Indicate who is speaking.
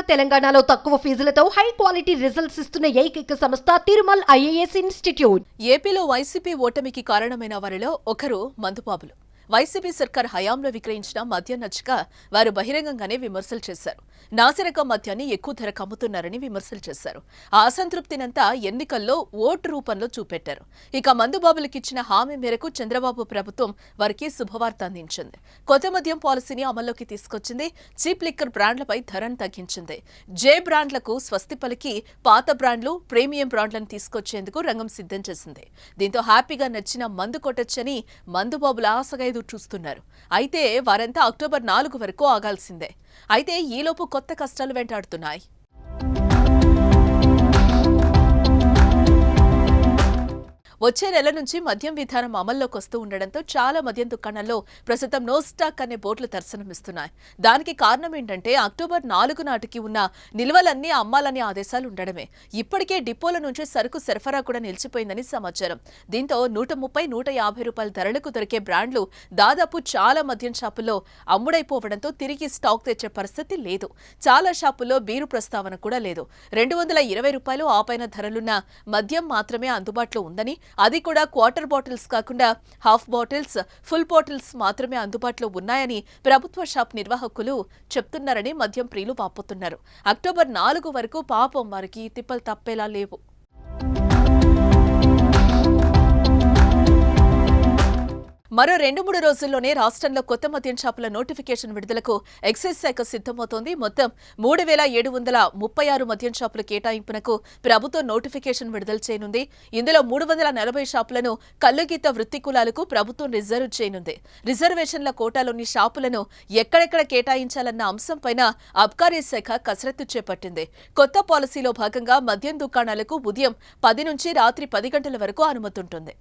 Speaker 1: తెలంగాణలో తక్కువ ఫీజులతో high quality results ఇస్తున్న ఏకైక సంస్థ తిరుమల్ ఐఏఎస్ ఇన్స్టిట్యూట్.
Speaker 2: ఏపీలో వైసీపీ ఓటమికి కారణమైన వారిలో ఒకరు మందుబాబులు. వైసీపీ సర్కార్ హయాంలో విక్రయించిన మద్యం నచ్చక వారు బహిరంగంగానే విమర్శలు చేశారు. నాసిరకం మద్యాన్ని ఎక్కువ ధరకు అమ్ముతున్నారని విమర్శలు చేశారు. ఆ అసంతృప్తినంతా ఎన్నికల్లో ఓటు రూపంలో చూపెట్టారు. ఇక మందుబాబులకిచ్చిన హామీ మేరకు చంద్రబాబు ప్రభుత్వం వారికి శుభవార్త అందించింది. కొత్త మద్యం పాలసీని అమల్లోకి తీసుకొచ్చింది. చీప్ లిక్కర్ బ్రాండ్లపై ధరను తగ్గించింది. జే బ్రాండ్లకు స్వస్తి పలికి పాత బ్రాండ్లు, ప్రీమియం బ్రాండ్లను తీసుకొచ్చేందుకు రంగం సిద్ధం చేసింది. దీంతో హ్యాపీగా నచ్చిన మందు కొట్టొచ్చని మందుబాబుల ఆశగా చూస్తున్నారు. అయితే వారంతా అక్టోబర్ 4 వరకు ఆగాల్సిందే. అయితే ఈలోపు కొత్త కష్టాలు వెంటాడుతున్నాయి. వచ్చే నెల నుంచి మద్యం విధానం అమల్లోకి వస్తూ ఉండడంతో చాలా మద్యం దుకాణాల్లో ప్రస్తుతం నో స్టాక్ అనే బోర్డులు దర్శనమిస్తున్నాయి. దానికి కారణం ఏంటంటే అక్టోబర్ 4 నాటికి ఉన్న నిల్వలన్నీ అమ్మాలనే ఆదేశాలు ఉండడమే. ఇప్పటికే డిపోల నుంచి సరుకు సరఫరా కూడా నిలిచిపోయిందని సమాచారం. దీంతో 130–150 రూపాయల ధరలకు దొరికే బ్రాండ్లు దాదాపు చాలా మద్యం షాపుల్లో అమ్ముడైపోవడంతో తిరిగి స్టాక్ తెచ్చే పరిస్థితి లేదు. చాలా షాపుల్లో బీరు ప్రస్తావన కూడా లేదు. 220 రూపాయలు ఆ పైన ధరలున్న మద్యం మాత్రమే అందుబాటులో ఉందని, అది కూడా క్వార్టర్ బాటిల్స్ కాకుండా హాఫ్ బాటిల్స్, ఫుల్ బాటిల్స్ మాత్రమే అందుబాటులో ఉన్నాయని ప్రభుత్వ షాప్ నిర్వాహకులు చెప్తున్నారని మద్యం ప్రియులు వాపోతున్నారు. అక్టోబర్ 4 వరకు పాపం వారికి తిప్పలు తప్పేలా లేవు. మరో 2–3 రోజుల్లోనే రాష్ట్రంలో కొత్త మద్యం షాపుల నోటిఫికేషన్ విడుదలకు ఎక్సైజ్ శాఖ సిద్ధమవుతోంది. మొత్తం 3736 మద్యం షాపుల కేటాయింపునకు ప్రభుత్వం నోటిఫికేషన్ విడుదల చేయనుంది. ఇందులో 340 షాపులను కల్లుగీత వృత్తి కులాలకు ప్రభుత్వం రిజర్వ్ చేయనుంది. రిజర్వేషన్ల కోటాలోని షాపులను ఎక్కడెక్కడ కేటాయించాలన్న అంశంపైన అబ్కారీ శాఖ కసరత్తు చేపట్టింది. కొత్త పాలసీలో భాగంగా మద్యం దుకాణాలకు ఉదయం 10 నుంచి రాత్రి 10 గంటల వరకు అనుమతి ఉంటుంది.